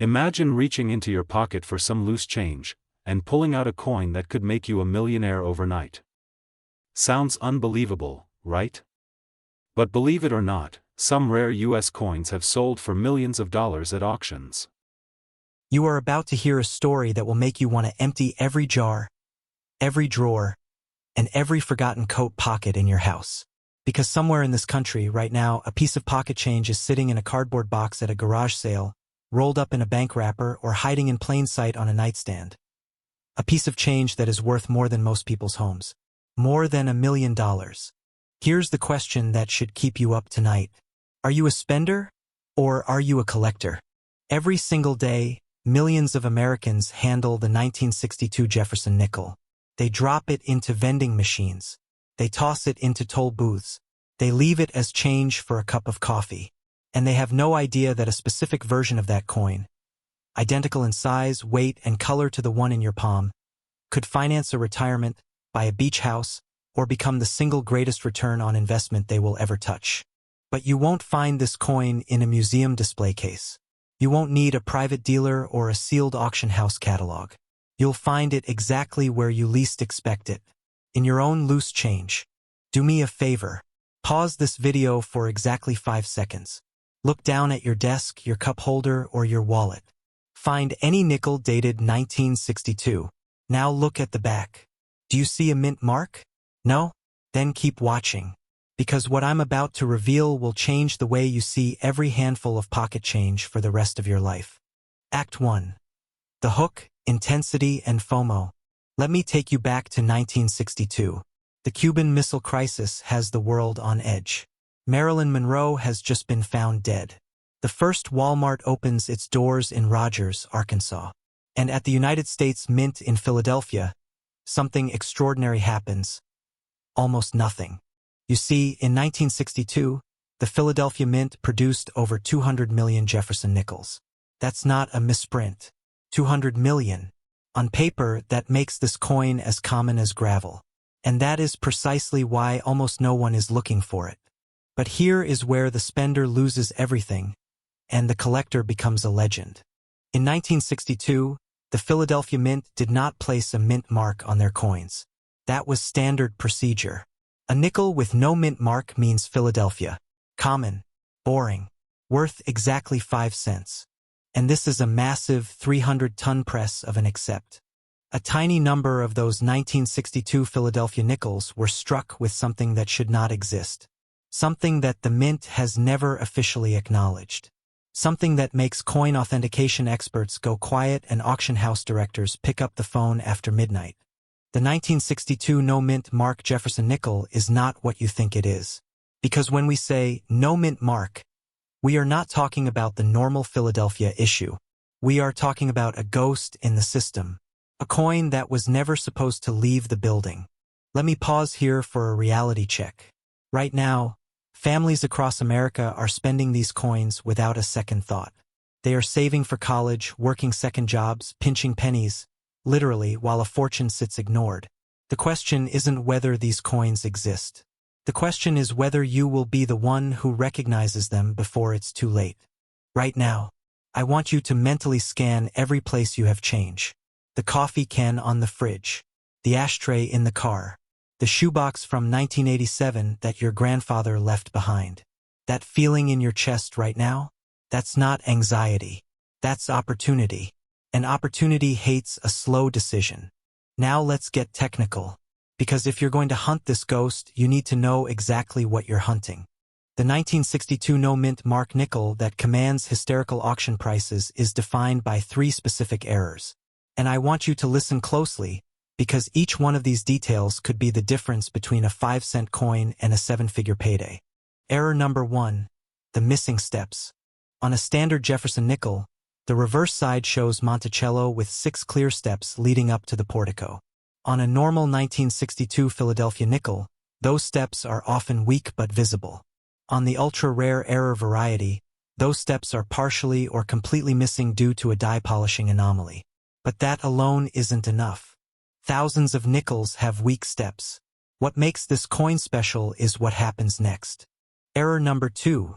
Imagine reaching into your pocket for some loose change, and pulling out a coin that could make you a millionaire overnight. Sounds unbelievable, right? But believe it or not, some rare US coins have sold for millions of dollars at auctions. You are about to hear a story that will make you want to empty every jar, every drawer, and every forgotten coat pocket in your house. Because somewhere in this country right now, a piece of pocket change is sitting in a cardboard box at a garage sale, rolled up in a bank wrapper, or hiding in plain sight on a nightstand. A piece of change that is worth more than most people's homes. More than $1 million. Here's the question that should keep you up tonight. Are you a spender, or are you a collector? Every single day, millions of Americans handle the 1962 Jefferson Nickel. They drop it into vending machines. They toss it into toll booths. They leave it as change for a cup of coffee. And they have no idea that a specific version of that coin, identical in size, weight, and color to the one in your palm, could finance a retirement, buy a beach house, or become the single greatest return on investment they will ever touch. But you won't find this coin in a museum display case. You won't need a private dealer or a sealed auction house catalog. You'll find it exactly where you least expect it. In your own loose change. Do me a favor. Pause this video for exactly 5 seconds. Look down at your desk, your cup holder, or your wallet. Find any nickel dated 1962. Now look at the back. Do you see a mint mark? No? Then keep watching. Because what I'm about to reveal will change the way you see every handful of pocket change for the rest of your life. Act 1. The hook, intensity, and FOMO. Let me take you back to 1962. The Cuban Missile Crisis has the world on edge. Marilyn Monroe has just been found dead. The first Walmart opens its doors in Rogers, Arkansas. And at the United States Mint in Philadelphia, something extraordinary happens. Almost nothing. You see, in 1962, the Philadelphia Mint produced over 200 million Jefferson nickels. That's not a misprint. 200 million. On paper, that makes this coin as common as gravel. And that is precisely why almost no one is looking for it. But here is where the spender loses everything, and the collector becomes a legend. In 1962, the Philadelphia Mint did not place a mint mark on their coins. That was standard procedure. A nickel with no mint mark means Philadelphia. Common. Boring. Worth exactly 5 cents. And this is a massive 300-ton press of an accept. A tiny number of those 1962 Philadelphia nickels were struck with something that should not exist. Something that the mint has never officially acknowledged. Something that makes coin authentication experts go quiet and auction house directors pick up the phone after midnight. The 1962 no-mint mark Jefferson Nickel is not what you think it is. Because when we say no mint mark, we are not talking about the normal Philadelphia issue. We are talking about a ghost in the system. A coin that was never supposed to leave the building. Let me pause here for a reality check. Right now, families across America are spending these coins without a second thought. They are saving for college, working second jobs, pinching pennies, literally, while a fortune sits ignored. The question isn't whether these coins exist. The question is whether you will be the one who recognizes them before it's too late. Right now, I want you to mentally scan every place you have change. The coffee can on the fridge, the ashtray in the car, the shoebox from 1987 that your grandfather left behind. That feeling in your chest right now? That's not anxiety. That's opportunity. And opportunity hates a slow decision. Now let's get technical. Because if you're going to hunt this ghost, you need to know exactly what you're hunting. The 1962 no-mint mark nickel that commands hysterical auction prices is defined by 3 specific errors. And I want you to listen closely, because each one of these details could be the difference between a 5-cent coin and a 7-figure payday. Error number 1. The missing steps. On a standard Jefferson nickel, the reverse side shows Monticello with 6 clear steps leading up to the portico. On a normal 1962 Philadelphia nickel, those steps are often weak but visible. On the ultra-rare error variety, those steps are partially or completely missing due to a die polishing anomaly. But that alone isn't enough. Thousands of nickels have weak steps. What makes this coin special is what happens next. Error number 2.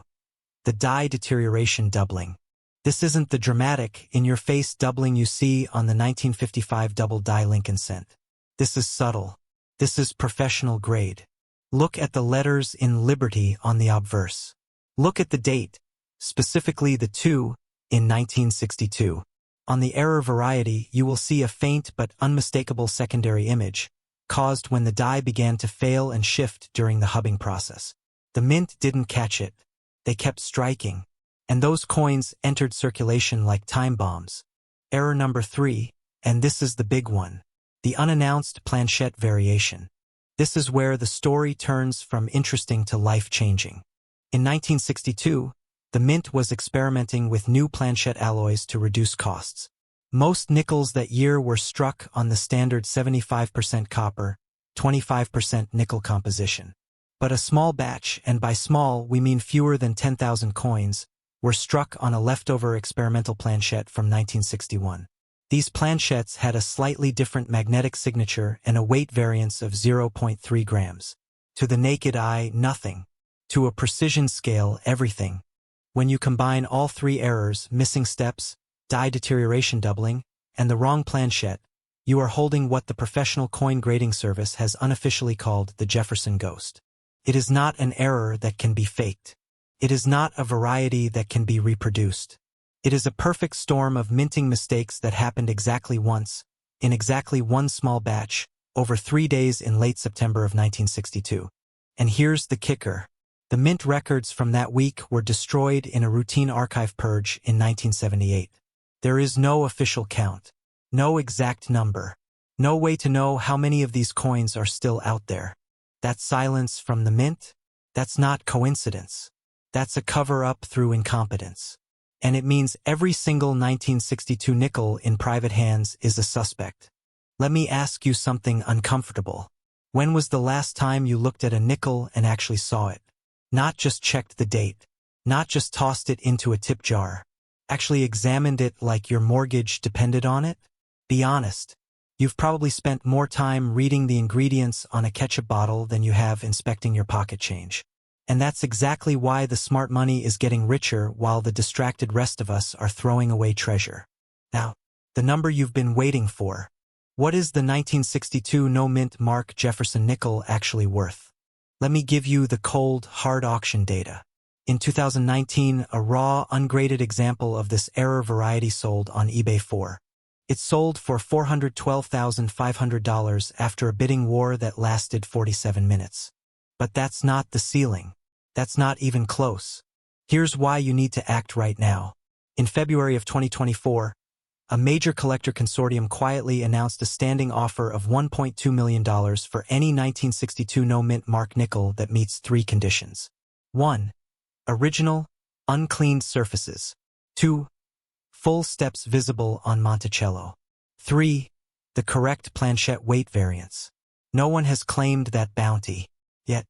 The die deterioration doubling. This isn't the dramatic, in-your-face doubling you see on the 1955 double-die Lincoln cent. This is subtle. This is professional grade. Look at the letters in Liberty on the obverse. Look at the date, specifically the 2, in 1962. On the error variety, you will see a faint but unmistakable secondary image, caused when the die began to fail and shift during the hubbing process. The mint didn't catch it. They kept striking, and those coins entered circulation like time bombs. Error number 3, and this is the big one, the unannounced planchette variation. This is where the story turns from interesting to life-changing. In 1962, the mint was experimenting with new planchette alloys to reduce costs. Most nickels that year were struck on the standard 75% copper, 25% nickel composition. But a small batch, and by small we mean fewer than 10,000 coins, were struck on a leftover experimental planchette from 1961. These planchettes had a slightly different magnetic signature and a weight variance of 0.3 grams. To the naked eye, nothing. To a precision scale, everything. When you combine all 3 errors, missing steps, die deterioration doubling, and the wrong planchette, you are holding what the professional coin grading service has unofficially called the Jefferson ghost. It is not an error that can be faked. It is not a variety that can be reproduced. It is a perfect storm of minting mistakes that happened exactly once, in exactly one small batch, over 3 days in late September of 1962. And here's the kicker. The mint records from that week were destroyed in a routine archive purge in 1978. There is no official count, no exact number, no way to know how many of these coins are still out there. That silence from the mint? That's not coincidence. That's a cover-up through incompetence. And it means every single 1962 nickel in private hands is a suspect. Let me ask you something uncomfortable. When was the last time you looked at a nickel and actually saw it? Not just checked the date, not just tossed it into a tip jar, actually examined it like your mortgage depended on it? Be honest. You've probably spent more time reading the ingredients on a ketchup bottle than you have inspecting your pocket change. And that's exactly why the smart money is getting richer while the distracted rest of us are throwing away treasure. Now, the number you've been waiting for. What is the 1962 no-mint mark Jefferson Nickel actually worth? Let me give you the cold, hard auction data. In 2019, a raw, ungraded example of this error variety sold on eBay for. It sold for $412,500 after a bidding war that lasted 47 minutes. But that's not the ceiling. That's not even close. Here's why you need to act right now. In February of 2024, a major collector consortium quietly announced a standing offer of $1.2 million for any 1962 no-mint mark nickel that meets 3 conditions. 1. Original, uncleaned surfaces. 2. Full steps visible on Monticello. 3. The correct planchette weight variance. No one has claimed that bounty. Yet,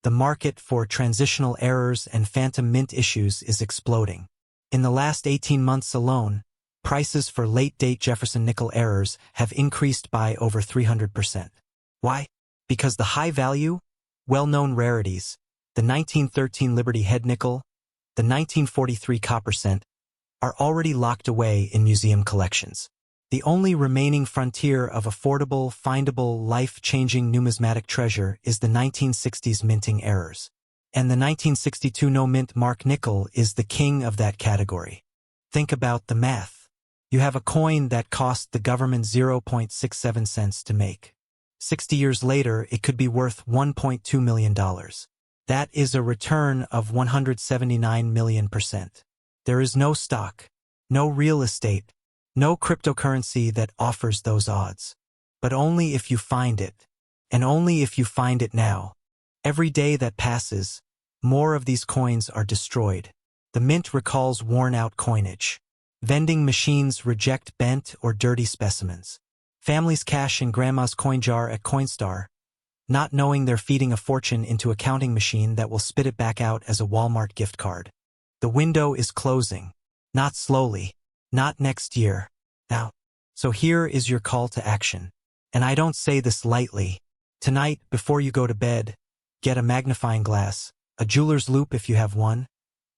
the market for transitional errors and phantom mint issues is exploding. In the last 18 months alone, prices for late-date Jefferson Nickel errors have increased by over 300%. Why? Because the high-value, well-known rarities, the 1913 Liberty Head Nickel, the 1943 Copper Cent, are already locked away in museum collections. The only remaining frontier of affordable, findable, life-changing numismatic treasure is the 1960s minting errors. And the 1962 no-mint mark nickel is the king of that category. Think about the math. You have a coin that cost the government 0.67 cents to make. 60 years later, it could be worth $1.2 million. That is a return of 179 million%. There is no stock, no real estate, no cryptocurrency that offers those odds. But only if you find it, and only if you find it now. Every day that passes, more of these coins are destroyed. The mint recalls worn-out coinage. Vending machines reject bent or dirty specimens. Families cash in grandma's coin jar at Coinstar, not knowing they're feeding a fortune into a counting machine that will spit it back out as a Walmart gift card. The window is closing. Not slowly. Not next year. Now. So here is your call to action. And I don't say this lightly. Tonight, before you go to bed, get a magnifying glass, a jeweler's loupe if you have one,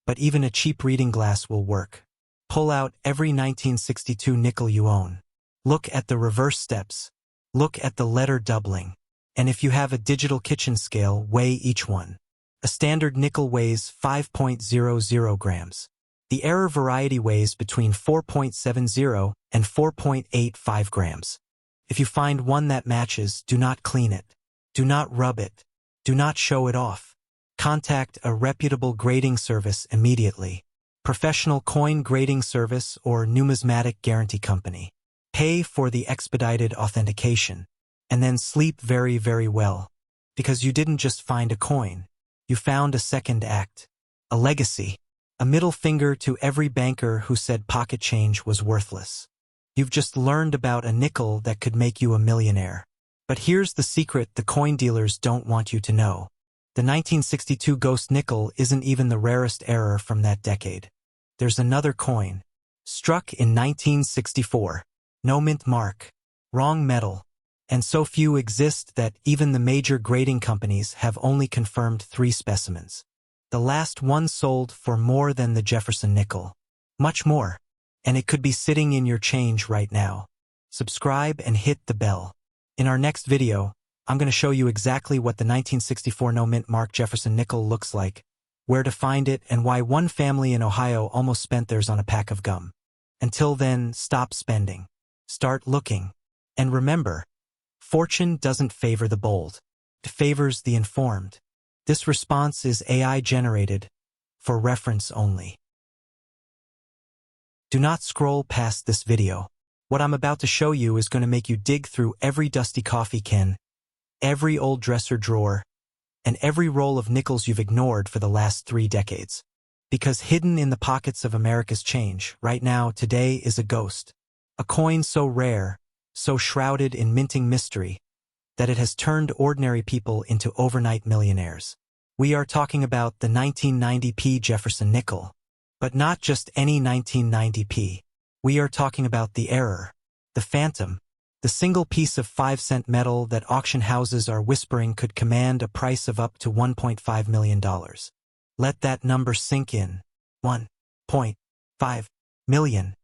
but even a cheap reading glass will work. Pull out every 1962 nickel you own. Look at the reverse steps. Look at the letter doubling. And if you have a digital kitchen scale, weigh each one. A standard nickel weighs 5.00 grams. The error variety weighs between 4.70 and 4.85 grams. If you find one that matches, do not clean it. Do not rub it. Do not show it off. Contact a reputable grading service immediately. Professional coin grading service or numismatic guarantee company. Pay for the expedited authentication. And then sleep very, very well. Because you didn't just find a coin. You found a second act. A legacy. A middle finger to every banker who said pocket change was worthless. You've just learned about a nickel that could make you a millionaire. But here's the secret the coin dealers don't want you to know. The 1962 ghost nickel isn't even the rarest error from that decade. There's another coin. Struck in 1964. No mint mark. Wrong metal. And so few exist that even the major grading companies have only confirmed 3 specimens. The last one sold for more than the Jefferson Nickel. Much more. And it could be sitting in your change right now. Subscribe and hit the bell. In our next video, I'm going to show you exactly what the 1964 no mint mark Jefferson Nickel looks like, where to find it, and why one family in Ohio almost spent theirs on a pack of gum. Until then, stop spending. Start looking. And remember, fortune doesn't favor the bold. It favors the informed. This response is AI generated, for reference only. Do not scroll past this video. What I'm about to show you is going to make you dig through every dusty coffee can, every old dresser drawer, and every roll of nickels you've ignored for the last 3 decades. Because hidden in the pockets of America's change, right now, today, is a ghost. A coin so rare, so shrouded in minting mystery, that it has turned ordinary people into overnight millionaires. We are talking about the 1990p Jefferson Nickel. But not just any 1990p. We are talking about the error, the phantom, the single piece of 5-cent metal that auction houses are whispering could command a price of up to $1.5 million. Let that number sink in. $1.5 million.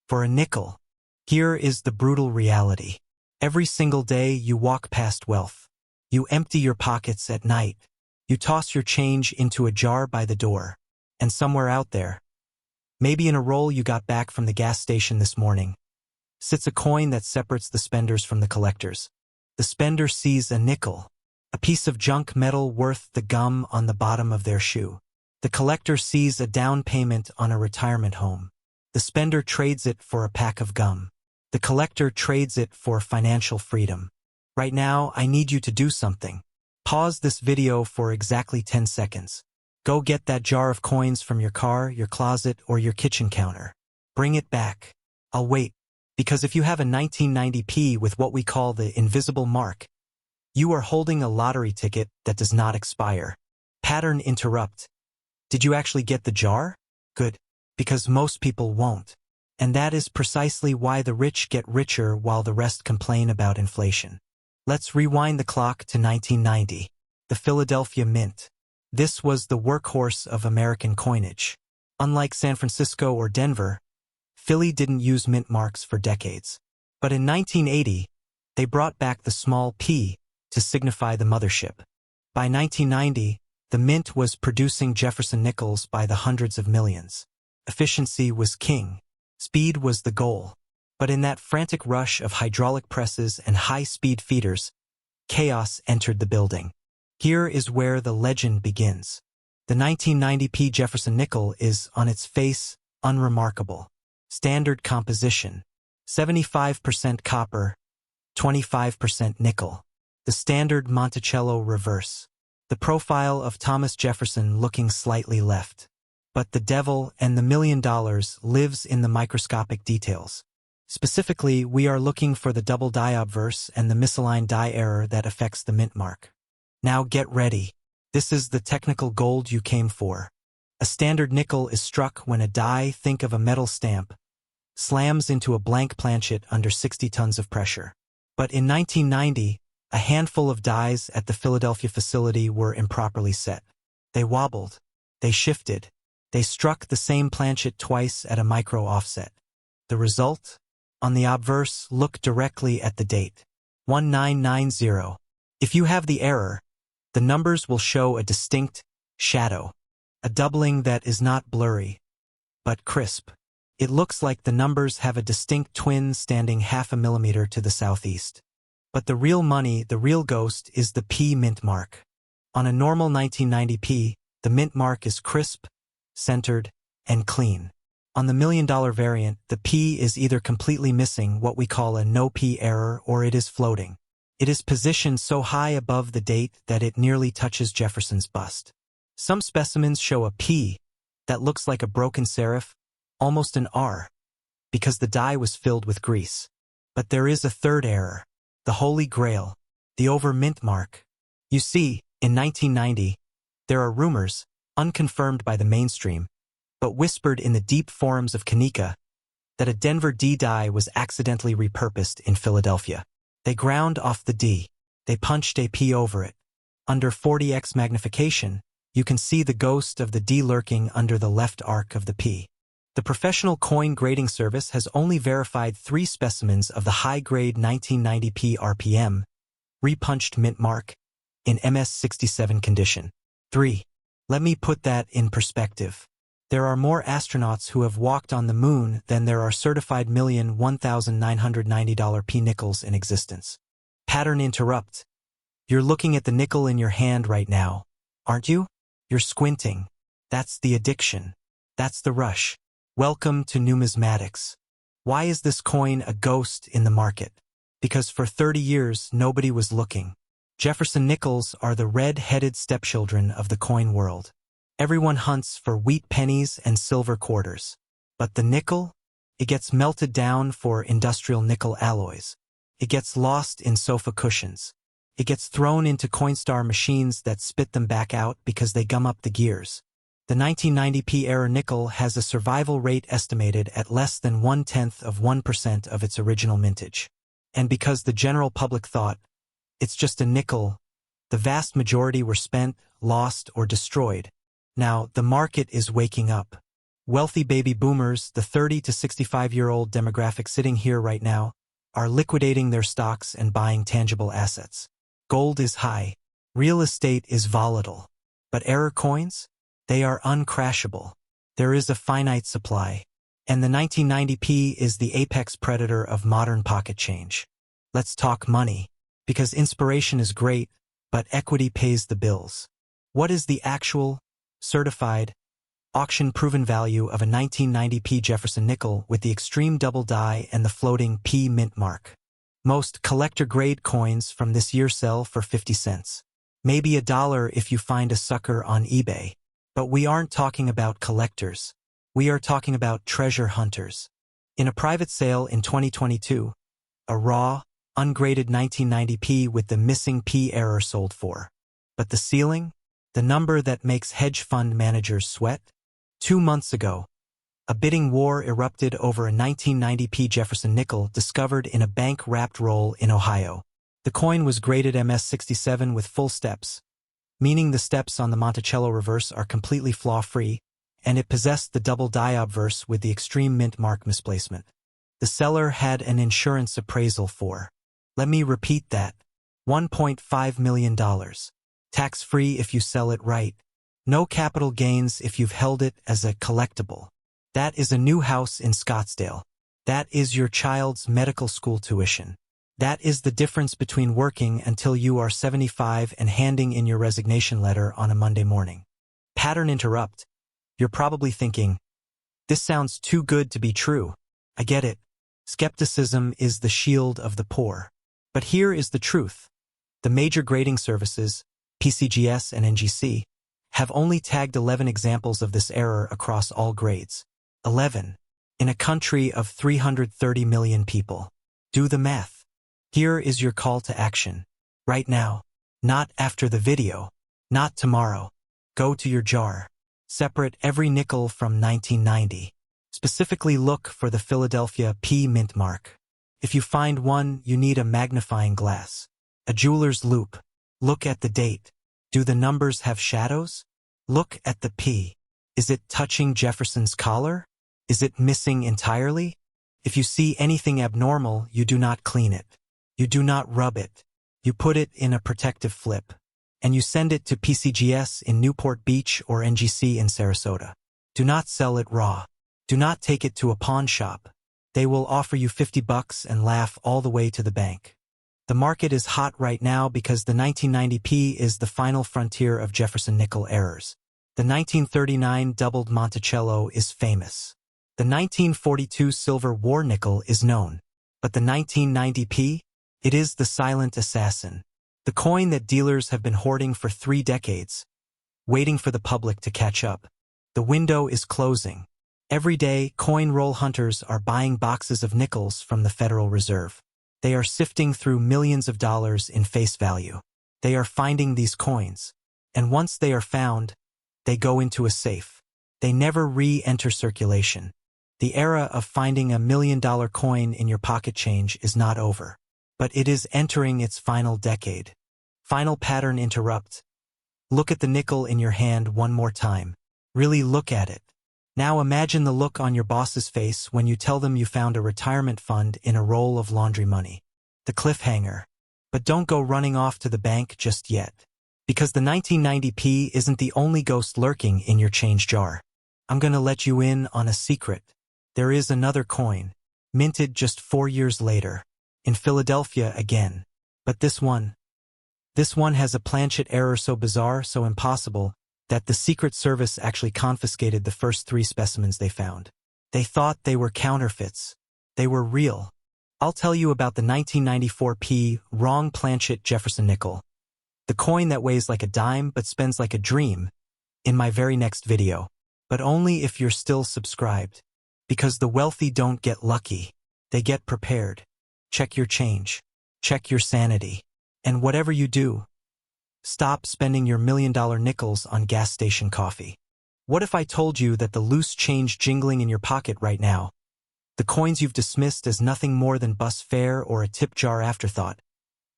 For a nickel. Here is the brutal reality. Every single day you walk past wealth. You empty your pockets at night. You toss your change into a jar by the door. And somewhere out there, maybe in a roll you got back from the gas station this morning, sits a coin that separates the spenders from the collectors. The spender sees a nickel, a piece of junk metal worth the gum on the bottom of their shoe. The collector sees a down payment on a retirement home. The spender trades it for a pack of gum. The collector trades it for financial freedom. Right now, I need you to do something. Pause this video for exactly 10 seconds. Go get that jar of coins from your car, your closet, or your kitchen counter. Bring it back. I'll wait. Because if you have a 1990p with what we call the invisible mark, you are holding a lottery ticket that does not expire. Pattern interrupt. Did you actually get the jar? Good. Because most people won't. And that is precisely why the rich get richer while the rest complain about inflation. Let's rewind the clock to 1990. The Philadelphia Mint. This was the workhorse of American coinage. Unlike San Francisco or Denver, Philly didn't use mint marks for decades. But in 1980, they brought back the small p to signify the mothership. By 1990, the mint was producing Jefferson nickels by the hundreds of millions. Efficiency was king. Speed was the goal. But in that frantic rush of hydraulic presses and high-speed feeders, chaos entered the building. Here is where the legend begins. The 1990p Jefferson Nickel is, on its face, unremarkable. Standard composition. 75% copper, 25% nickel. The standard Monticello reverse. The profile of Thomas Jefferson looking slightly left. But the devil and the $1 million lives in the microscopic details. Specifically, we are looking for the double die obverse and the misaligned die error that affects the mint mark. Now get ready. This is the technical gold you came for. A standard nickel is struck when a die, think of a metal stamp, slams into a blank planchet under 60 tons of pressure. But in 1990, a handful of dies at the Philadelphia facility were improperly set. They wobbled. They shifted. They struck the same planchet twice at a micro offset. The result? On the obverse, look directly at the date. 1990. If you have the error, the numbers will show a distinct shadow, a doubling that is not blurry, but crisp. It looks like the numbers have a distinct twin standing half a millimeter to the southeast. But the real money, the real ghost, is the P mint mark. On a normal 1990p, the mint mark is crisp, centered, and clean. On the $1 million variant, the P is either completely missing, what we call a no-P error, or it is floating. It is positioned so high above the date that it nearly touches Jefferson's bust. Some specimens show a P that looks like a broken serif, almost an R, because the die was filled with grease. But there is a third error, the Holy Grail, the over mint mark. You see, in 1990, there are rumors, unconfirmed by the mainstream, but whispered in the deep forums of Kanika, that a Denver D die was accidentally repurposed in Philadelphia. They ground off the D. They punched a P over it. Under 40x magnification, you can see the ghost of the D lurking under the left arc of the P. The professional coin grading service has only verified 3 specimens of the high-grade 1990p RPM, repunched mint mark, in MS-67 condition. 3. Let me put that in perspective. There are more astronauts who have walked on the moon than there are certified $1,1990 P nickels in existence. Pattern interrupt. You're looking at the nickel in your hand right now, aren't you? You're squinting. That's the addiction. That's the rush. Welcome to numismatics. Why is this coin a ghost in the market? Because for 30 years, nobody was looking. Jefferson Nickels are the red-headed stepchildren of the coin world. Everyone hunts for wheat pennies and silver quarters. But the nickel? It gets melted down for industrial nickel alloys. It gets lost in sofa cushions. It gets thrown into Coinstar machines that spit them back out because they gum up the gears. The 1990p era nickel has a survival rate estimated at less than 0.1% of its original mintage. And because the general public thought, it's just a nickel, the vast majority were spent, lost, or destroyed. Now, the market is waking up. Wealthy baby boomers, the 30 to 65-year-old demographic sitting here right now, are liquidating their stocks and buying tangible assets. Gold is high. Real estate is volatile. But error coins? They are uncrashable. There is a finite supply. And the 1990p is the apex predator of modern pocket change. Let's talk money. Because inspiration is great, but equity pays the bills. What is the actual, certified, auction-proven value of a 1990p Jefferson nickel with the extreme double die and the floating P mint mark? Most collector-grade coins from this year sell for 50 cents. Maybe $1 if you find a sucker on eBay. But we aren't talking about collectors. We are talking about treasure hunters. In a private sale in 2022, a raw, ungraded 1990p with the missing P error sold for. But the ceiling? The number that makes hedge fund managers sweat? 2 months ago, a bidding war erupted over a 1990p Jefferson nickel discovered in a bank-wrapped roll in Ohio. The coin was graded MS-67 with full steps, meaning the steps on the Monticello reverse are completely flaw-free, and it possessed the double die obverse with the extreme mint mark misplacement. The seller had an insurance appraisal for, let me repeat that, $1.5 million. Tax-free if you sell it right. No capital gains if you've held it as a collectible. That is a new house in Scottsdale. That is your child's medical school tuition. That is the difference between working until you are 75 and handing in your resignation letter on a Monday morning. Pattern interrupt. You're probably thinking, this sounds too good to be true. I get it. Skepticism is the shield of the poor. But here is the truth. The major grading services, PCGS and NGC, have only tagged 11 examples of this error across all grades. 11. In a country of 330 million people. Do the math. Here is your call to action. Right now. Not after the video. Not tomorrow. Go to your jar. Separate every nickel from 1990. Specifically look for the Philadelphia P mint mark. If you find one, you need a magnifying glass. A jeweler's loupe. Look at the date. Do the numbers have shadows? Look at the P. Is it touching Jefferson's collar? Is it missing entirely? If you see anything abnormal, you do not clean it. You do not rub it. You put it in a protective flip. And you send it to PCGS in Newport Beach or NGC in Sarasota. Do not sell it raw. Do not take it to a pawn shop. They will offer you $50 and laugh all the way to the bank. The market is hot right now because the 1990p is the final frontier of Jefferson Nickel errors. The 1939 doubled Monticello is famous. The 1942 silver war nickel is known. But the 1990p? It is the silent assassin. The coin that dealers have been hoarding for 3 decades, waiting for the public to catch up. The window is closing. Every day, coin roll hunters are buying boxes of nickels from the Federal Reserve. They are sifting through millions of dollars in face value. They are finding these coins. And once they are found, they go into a safe. They never re-enter circulation. The era of finding $1 million coin in your pocket change is not over. But it is entering its final decade. Final pattern interrupt. Look at the nickel in your hand one more time. Really look at it. Now imagine the look on your boss's face when you tell them you found a retirement fund in a roll of laundry money. The cliffhanger. But don't go running off to the bank just yet. Because the 1990p isn't the only ghost lurking in your change jar. I'm gonna let you in on a secret. There is another coin, minted just 4 years later, in Philadelphia again. But this one has a planchet error so bizarre, so impossible, that the Secret Service actually confiscated the first 3 specimens they found. They thought they were counterfeits. They were real. I'll tell you about the 1994p wrong planchet Jefferson Nickel, the coin that weighs like a dime but spends like a dream, in my very next video. But only if you're still subscribed. Because the wealthy don't get lucky. They get prepared. Check your change. Check your sanity. And whatever you do, stop spending your $1 million nickels on gas station coffee. What if I told you that the loose change jingling in your pocket right now, the coins you've dismissed as nothing more than bus fare or a tip jar afterthought,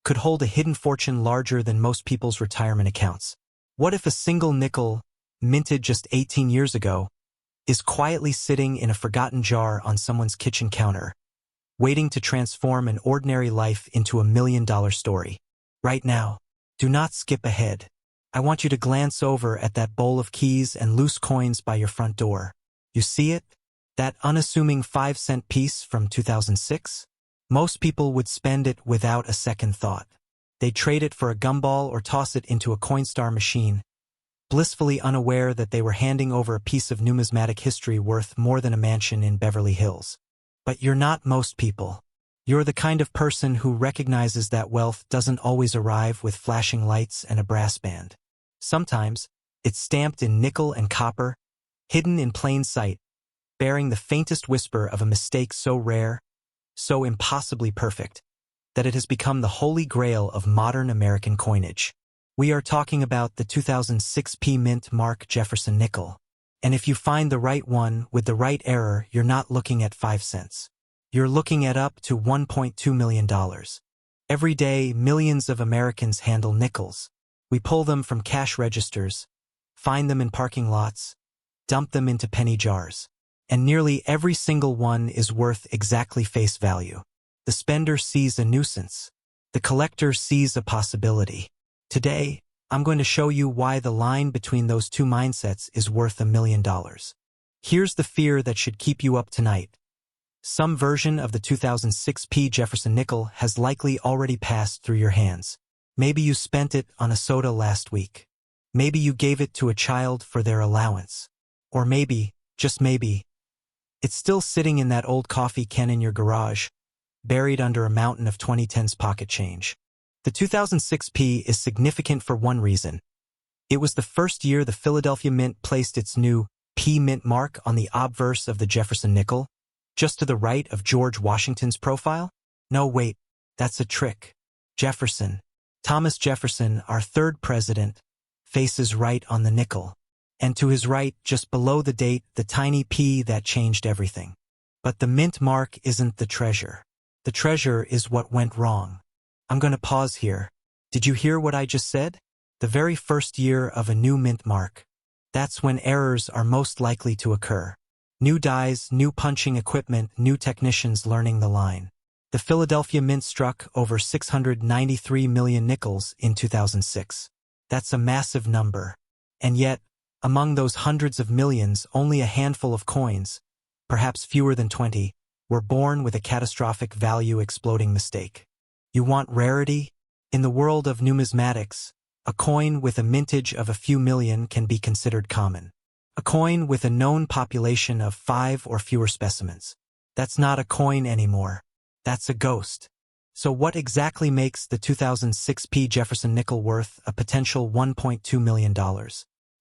could hold a hidden fortune larger than most people's retirement accounts? What if a single nickel, minted just 18 years ago, is quietly sitting in a forgotten jar on someone's kitchen counter, waiting to transform an ordinary life into $1 million story? Right now, do not skip ahead. I want you to glance over at that bowl of keys and loose coins by your front door. You see it? That unassuming 5-cent piece from 2006? Most people would spend it without a second thought. They'd trade it for a gumball or toss it into a Coinstar machine, blissfully unaware that they were handing over a piece of numismatic history worth more than a mansion in Beverly Hills. But you're not most people. You're the kind of person who recognizes that wealth doesn't always arrive with flashing lights and a brass band. Sometimes, it's stamped in nickel and copper, hidden in plain sight, bearing the faintest whisper of a mistake so rare, so impossibly perfect, that it has become the holy grail of modern American coinage. We are talking about the 2006p mint mark Jefferson Nickel. And if you find the right one with the right error, you're not looking at 5 cents. You're looking at up to $1.2 million. Every day, millions of Americans handle nickels. We pull them from cash registers, find them in parking lots, dump them into penny jars. And nearly every single one is worth exactly face value. The spender sees a nuisance. The collector sees a possibility. Today, I'm going to show you why the line between those two mindsets is worth $1 million. Here's the fear that should keep you up tonight. Some version of the 2006p Jefferson Nickel has likely already passed through your hands. Maybe you spent it on a soda last week. Maybe you gave it to a child for their allowance. Or maybe, just maybe, it's still sitting in that old coffee can in your garage, buried under a mountain of 2010's pocket change. The 2006p is significant for one reason. It was the first year the Philadelphia Mint placed its new P Mint mark on the obverse of the Jefferson Nickel, just to the right of George Washington's profile. No, wait, that's a trick. Jefferson, Thomas Jefferson, our third president, faces right on the nickel. And to his right, just below the date, the tiny P that changed everything. But the mint mark isn't the treasure. The treasure is what went wrong. I'm going to pause here. Did you hear what I just said? The very first year of a new mint mark. That's when errors are most likely to occur. New dies, new punching equipment, new technicians learning the line. The Philadelphia Mint struck over 693 million nickels in 2006. That's a massive number. And yet, among those hundreds of millions, only a handful of coins, perhaps fewer than 20, were born with a catastrophic value-exploding mistake. You want rarity? In the world of numismatics, a coin with a mintage of a few million can be considered common. A coin with a known population of 5 or fewer specimens. That's not a coin anymore. That's a ghost. So what exactly makes the 2006 Jefferson Nickel worth a potential $1.2 million?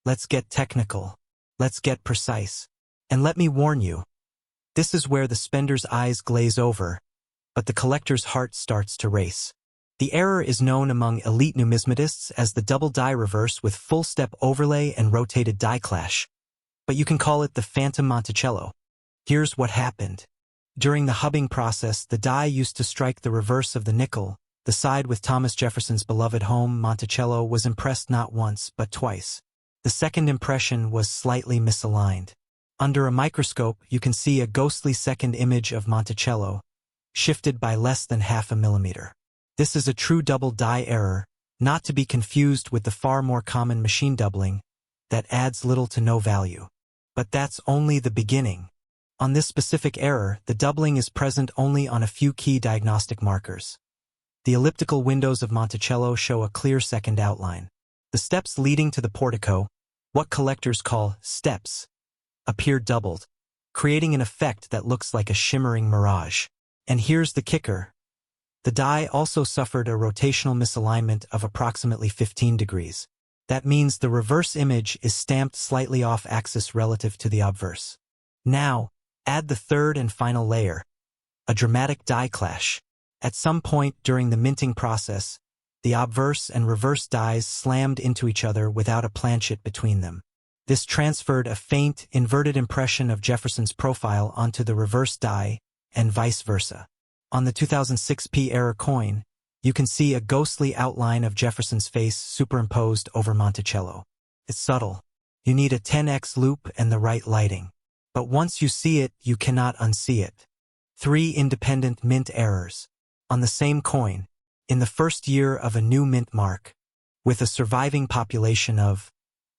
Let's get technical. Let's get precise. And let me warn you, this is where the spender's eyes glaze over, but the collector's heart starts to race. The error is known among elite numismatists as the double die reverse with full-step overlay and rotated die clash. But you can call it the Phantom Monticello. Here's what happened. During the hubbing process, the die used to strike the reverse of the nickel. The side with Thomas Jefferson's beloved home, Monticello, was impressed not once, but twice. The second impression was slightly misaligned. Under a microscope, you can see a ghostly second image of Monticello, shifted by less than half a millimeter. This is a true double die error, not to be confused with the far more common machine doubling, that adds little to no value. But that's only the beginning. On this specific error, the doubling is present only on a few key diagnostic markers. The elliptical windows of Monticello show a clear second outline. The steps leading to the portico, what collectors call steps, appear doubled, creating an effect that looks like a shimmering mirage. And here's the kicker. The die also suffered a rotational misalignment of approximately 15 degrees. That means the reverse image is stamped slightly off axis relative to the obverse. Now, add the third and final layer, a dramatic die clash. At some point during the minting process, the obverse and reverse dies slammed into each other without a planchet between them. This transferred a faint, inverted impression of Jefferson's profile onto the reverse die, and vice versa. On the 2006 error coin, you can see a ghostly outline of Jefferson's face superimposed over Monticello. It's subtle. You need a 10x loop and the right lighting. But once you see it, you cannot unsee it. 3 independent mint errors. On the same coin, in the first year of a new mint mark, with a surviving population of,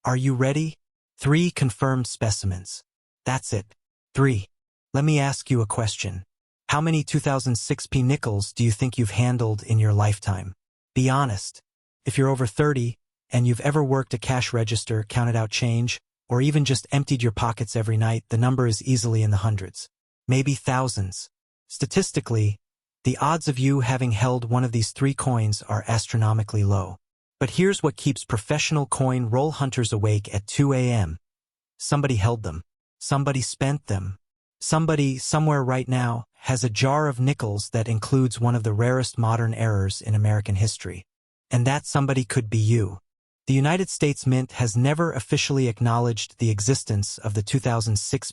are you ready? 3 confirmed specimens. That's it. 3. Let me ask you a question. How many 2006 nickels do you think you've handled in your lifetime? Be honest. If you're over 30, and you've ever worked a cash register, counted out change, or even just emptied your pockets every night, the number is easily in the hundreds. Maybe thousands. Statistically, the odds of you having held one of these 3 coins are astronomically low. But here's what keeps professional coin roll hunters awake at 2 a.m. Somebody held them. Somebody spent them. Somebody, somewhere right now, has a jar of nickels that includes one of the rarest modern errors in American history. And that somebody could be you. The United States Mint has never officially acknowledged the existence of the 2006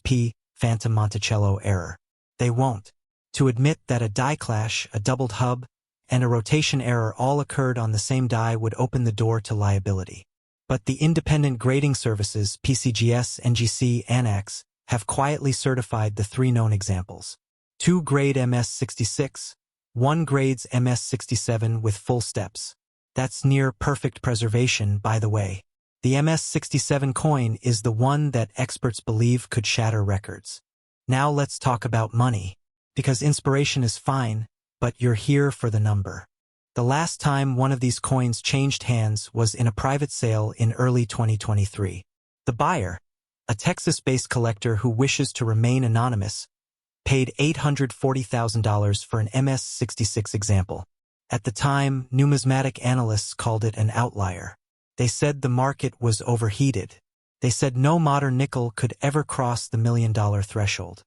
Phantom Monticello error. They won't. To admit that a die clash, a doubled hub, and a rotation error all occurred on the same die would open the door to liability. But the independent grading services PCGS, NGC, ANAX have quietly certified the 3 known examples. 2 grade MS66, 1 grades MS67 with full steps. That's near perfect preservation, by the way. The MS67 coin is the one that experts believe could shatter records. Now let's talk about money. Because inspiration is fine, but you're here for the number. The last time one of these coins changed hands was in a private sale in early 2023. The buyer, a Texas-based collector who wishes to remain anonymous, paid $840,000 for an MS66 example. At the time, numismatic analysts called it an outlier. They said the market was overheated. They said no modern nickel could ever cross the $1 million threshold.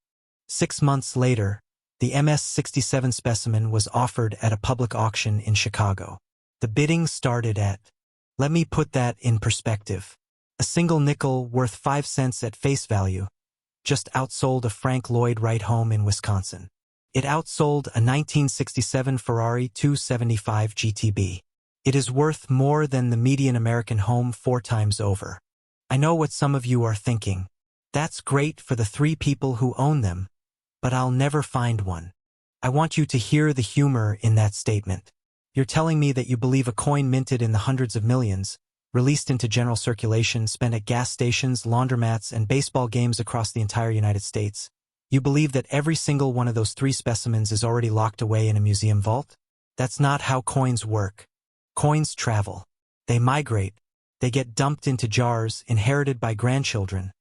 6 months later, the MS67 specimen was offered at a public auction in Chicago. The bidding started at, let me put that in perspective, a single nickel worth 5 cents at face value just outsold a Frank Lloyd Wright home in Wisconsin. It outsold a 1967 Ferrari 275 GTB. It is worth more than the median American home 4 times over. I know what some of you are thinking. That's great for the 3 people who own them, but I'll never find one. I want you to hear the humor in that statement. You're telling me that you believe a coin minted in the hundreds of millions, released into general circulation, spent at gas stations, laundromats, and baseball games across the entire United States. You believe that every single one of those 3 specimens is already locked away in a museum vault? That's not how coins work. Coins travel. They migrate. They get dumped into jars, inherited by grandchildren,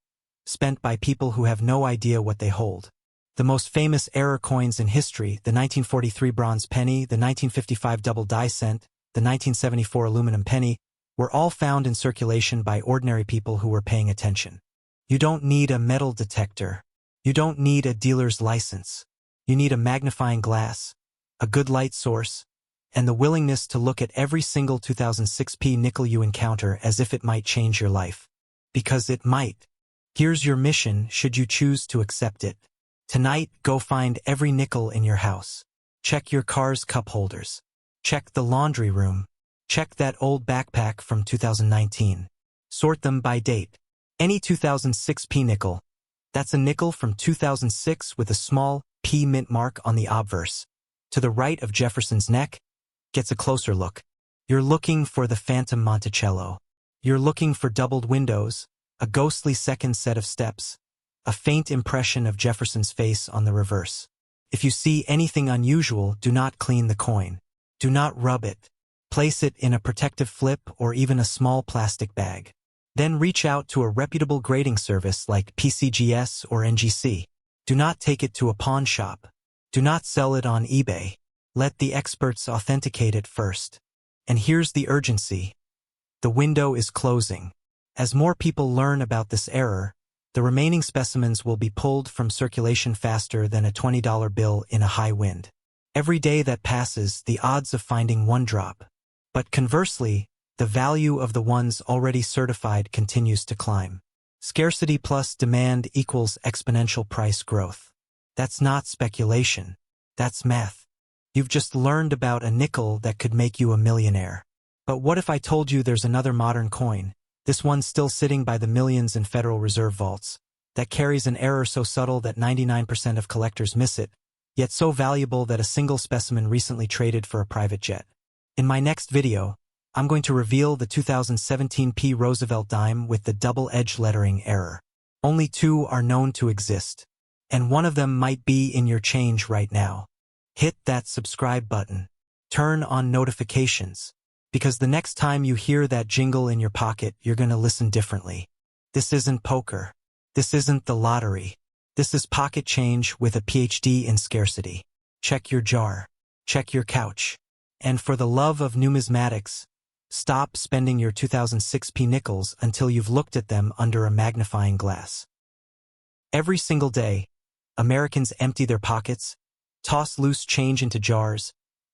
spent by people who have no idea what they hold. The most famous error coins in history, the 1943 bronze penny, the 1955 double die cent, the 1974 aluminum penny, were all found in circulation by ordinary people who were paying attention. You don't need a metal detector. You don't need a dealer's license. You need a magnifying glass, a good light source, and the willingness to look at every single 2006p nickel you encounter as if it might change your life. Because it might. Here's your mission should you choose to accept it. Tonight, go find every nickel in your house. Check your car's cup holders. Check the laundry room. Check that old backpack from 2019. Sort them by date. Any 2006p nickel. That's a nickel from 2006 with a small P mint mark on the obverse. To the right of Jefferson's neck, gets a closer look. You're looking for the phantom Monticello. You're looking for doubled windows, a ghostly second set of steps, a faint impression of Jefferson's face on the reverse. If you see anything unusual, do not clean the coin. Do not rub it. Place it in a protective flip or even a small plastic bag. Then reach out to a reputable grading service like PCGS or NGC. Do not take it to a pawn shop. Do not sell it on eBay. Let the experts authenticate it first. And here's the urgency. The window is closing. As more people learn about this error, the remaining specimens will be pulled from circulation faster than a $20 bill in a high wind. Every day that passes, the odds of finding one drop. But conversely, the value of the ones already certified continues to climb. Scarcity plus demand equals exponential price growth. That's not speculation. That's math. You've just learned about a nickel that could make you a millionaire. But what if I told you there's another modern coin, this one still sitting by the millions in Federal Reserve vaults, that carries an error so subtle that 99% of collectors miss it, yet so valuable that a single specimen recently traded for a private jet? In my next video, I'm going to reveal the 2017p Roosevelt dime with the double-edged lettering error. Only 2 are known to exist, and one of them might be in your change right now. Hit that subscribe button. Turn on notifications, because the next time you hear that jingle in your pocket, you're going to listen differently. This isn't poker. This isn't the lottery. This is pocket change with a PhD in scarcity. Check your jar. Check your couch. And for the love of numismatics, stop spending your 2006p nickels until you've looked at them under a magnifying glass. Every single day, Americans empty their pockets, toss loose change into jars,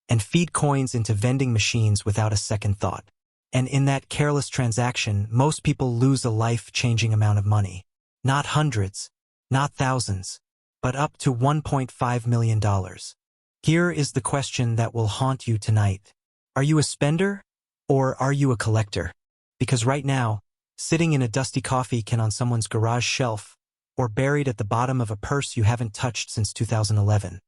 and feed coins into vending machines without a second thought. And in that careless transaction, most people lose a life-changing amount of money. Not hundreds, not thousands, but up to $1.5 million. Here is the question that will haunt you tonight. Are you a spender, or are you a collector? Because right now, sitting in a dusty coffee can on someone's garage shelf, or buried at the bottom of a purse you haven't touched since 2011.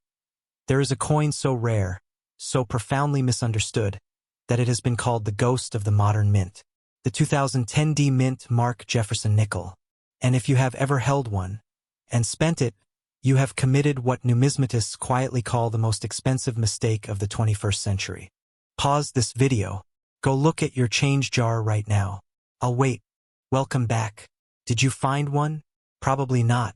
There is a coin so rare, so profoundly misunderstood, that it has been called the ghost of the modern mint. The 2010D mint mark Jefferson Nickel. And if you have ever held one, and spent it, you have committed what numismatists quietly call the most expensive mistake of the 21st century. Pause this video. Go look at your change jar right now. I'll wait. Welcome back. Did you find one? Probably not.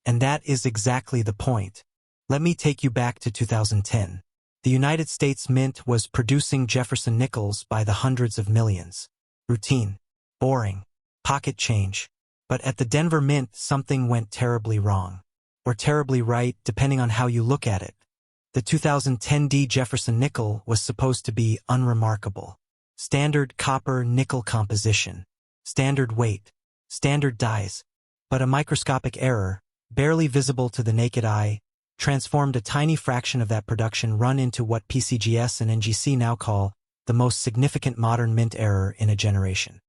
And that is exactly the point. Let me take you back to 2010. The United States Mint was producing Jefferson nickels by the hundreds of millions. Routine. Boring. Pocket change. But at the Denver Mint, something went terribly wrong. Or terribly right, depending on how you look at it. The 2010D Jefferson Nickel was supposed to be unremarkable. Standard copper-nickel composition. Standard weight. Standard dies. But a microscopic error, barely visible to the naked eye, transformed a tiny fraction of that production run into what PCGS and NGC now call the most significant modern mint error in a generation.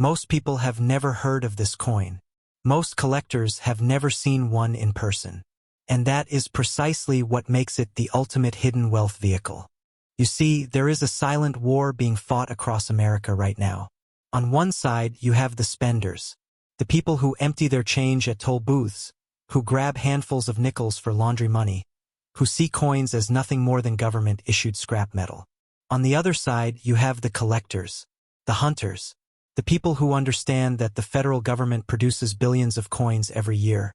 Most people have never heard of this coin. Most collectors have never seen one in person. And that is precisely what makes it the ultimate hidden wealth vehicle. You see, there is a silent war being fought across America right now. On one side, you have the spenders, the people who empty their change at toll booths, who grab handfuls of nickels for laundry money, who see coins as nothing more than government-issued scrap metal. On the other side, you have the collectors, the hunters, the people who understand that the federal government produces billions of coins every year.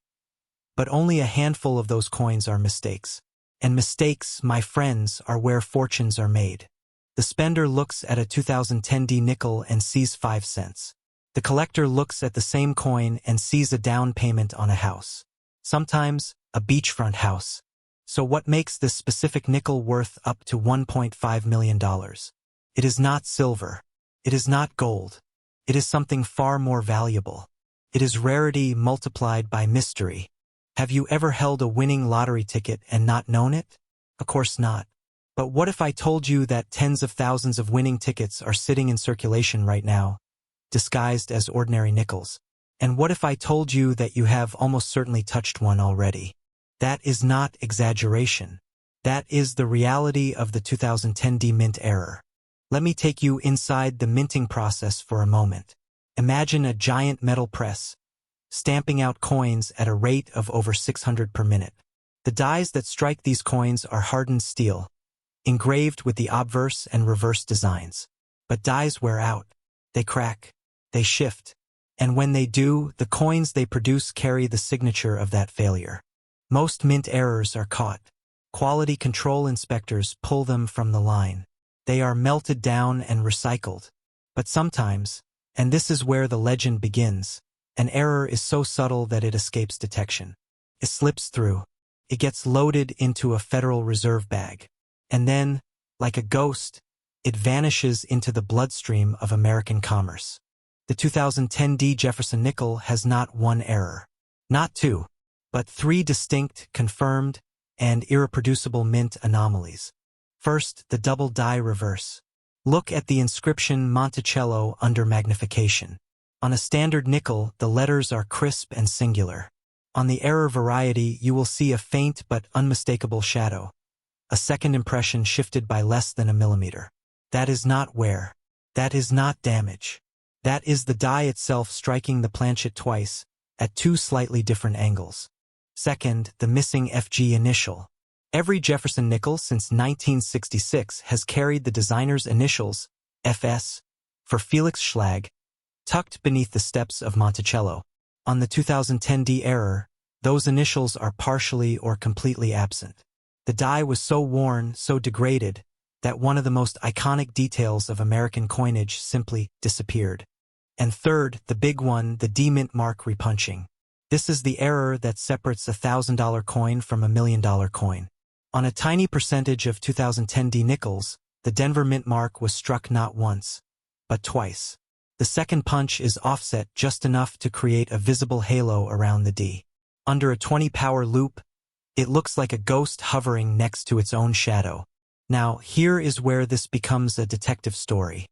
But only a handful of those coins are mistakes. And mistakes, my friends, are where fortunes are made. The spender looks at a 2010 nickel and sees 5 cents. The collector looks at the same coin and sees a down payment on a house. Sometimes, a beachfront house. So what makes this specific nickel worth up to $1.5 million? It is not silver. It is not gold. It is something far more valuable. It is rarity multiplied by mystery. Have you ever held a winning lottery ticket and not known it? Of course not. But what if I told you that tens of thousands of winning tickets are sitting in circulation right now, disguised as ordinary nickels? And what if I told you that you have almost certainly touched one already? That is not exaggeration. That is the reality of the 2010 mint error. Let me take you inside the minting process for a moment. Imagine a giant metal press, stamping out coins at a rate of over 600 per minute. The dies that strike these coins are hardened steel, engraved with the obverse and reverse designs. But dies wear out. They crack. They shift. And when they do, the coins they produce carry the signature of that failure. Most mint errors are caught. Quality control inspectors pull them from the line. They are melted down and recycled. But sometimes, and this is where the legend begins, an error is so subtle that it escapes detection. It slips through. It gets loaded into a Federal Reserve bag. And then, like a ghost, it vanishes into the bloodstream of American commerce. The 2010 Jefferson Nickel has not one error. Not two, but 3 distinct, confirmed, and irreproducible mint anomalies. First, the double die reverse. Look at the inscription Monticello under magnification. On a standard nickel, the letters are crisp and singular. On the error variety, you will see a faint but unmistakable shadow. A second impression shifted by less than a millimeter. That is not wear. That is not damage. That is the die itself striking the planchet twice, at 2 slightly different angles. Second, the missing FG initial. Every Jefferson nickel since 1966 has carried the designer's initials, FS, for Felix Schlag, tucked beneath the steps of Monticello. On the 2010 error, those initials are partially or completely absent. The die was so worn, so degraded, that one of the most iconic details of American coinage simply disappeared. And third, the big one, the D-mint mark repunching. This is the error that separates a $1,000 coin from a $1 million coin. On a tiny percentage of 2010 nickels, the Denver mint mark was struck not once, but twice. The second punch is offset just enough to create a visible halo around the D. Under a 20-power loop, it looks like a ghost hovering next to its own shadow. Now, here is where this becomes a detective story.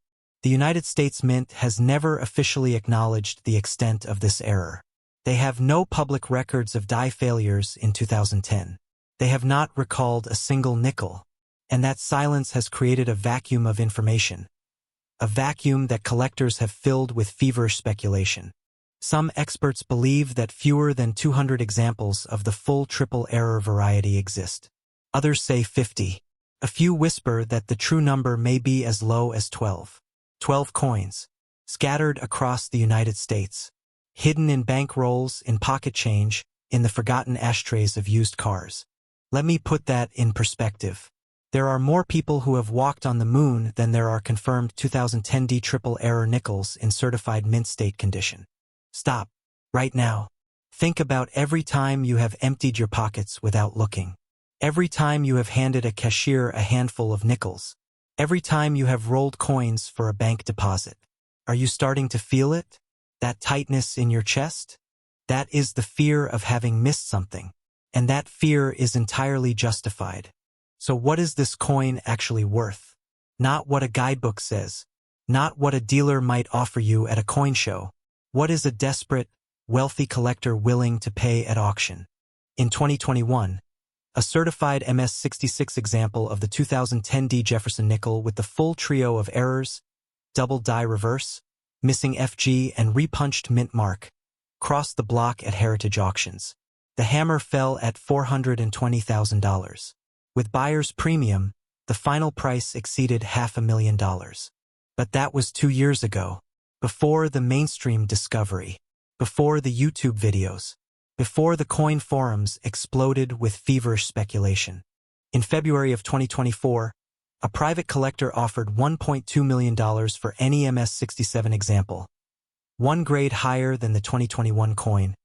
The United States Mint has never officially acknowledged the extent of this error. They have no public records of die failures in 2010. They have not recalled a single nickel. And that silence has created a vacuum of information. A vacuum that collectors have filled with feverish speculation. Some experts believe that fewer than 200 examples of the full triple error variety exist. Others say 50. A few whisper that the true number may be as low as 12. 12 coins, scattered across the United States, hidden in bank rolls, in pocket change, in the forgotten ashtrays of used cars. Let me put that in perspective. There are more people who have walked on the moon than there are confirmed 2010 triple error nickels in certified mint state condition. Stop. Right now. Think about every time you have emptied your pockets without looking. Every time you have handed a cashier a handful of nickels. Every time you have rolled coins for a bank deposit. Are you starting to feel it? That tightness in your chest? That is the fear of having missed something. And that fear is entirely justified. So what is this coin actually worth? Not what a guidebook says. Not what a dealer might offer you at a coin show. What is a desperate, wealthy collector willing to pay at auction? In 2021, a certified MS-66 example of the 2010 Jefferson Nickel with the full trio of errors, double die reverse, missing FG and repunched mint mark, crossed the block at Heritage Auctions. The hammer fell at $420,000. With buyer's premium, the final price exceeded $500,000. But that was 2 years ago, before the mainstream discovery, before the YouTube videos, before the coin forums exploded with feverish speculation. In February of 2024, a private collector offered $1.2 million for any MS-67 example, one grade higher than the 2021 coin,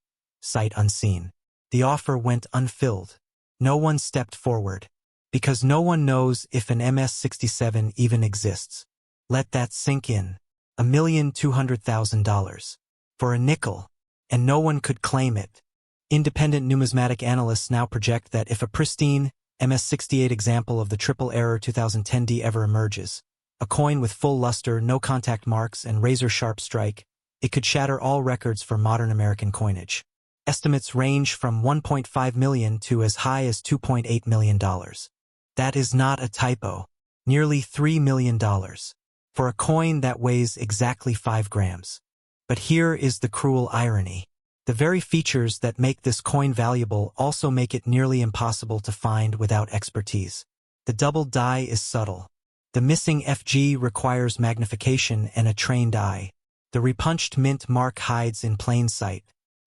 sight unseen. The offer went unfilled. No one stepped forward, because no one knows if an MS-67 even exists. Let that sink in. $1,200,000 for a nickel, and no one could claim it. Independent numismatic analysts now project that if a pristine MS-68 example of the triple error 2010D ever emerges, a coin with full luster, no contact marks, and razor-sharp strike, it could shatter all records for modern American coinage. Estimates range from $1.5 million to as high as $2.8 million. That is not a typo. Nearly $3 million. For a coin that weighs exactly 5 grams. But here is the cruel irony. The very features that make this coin valuable also make it nearly impossible to find without expertise. The double die is subtle. The missing FG requires magnification and a trained eye. The repunched mint mark hides in plain sight.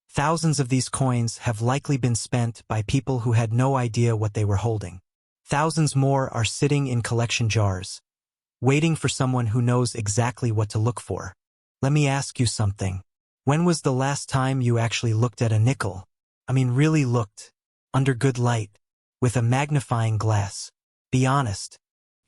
Thousands of these coins have likely been spent by people who had no idea what they were holding. Thousands more are sitting in collection jars, waiting for someone who knows exactly what to look for. Let me ask you something. When was the last time you actually looked at a nickel? I mean, really looked, under good light, with a magnifying glass? Be honest.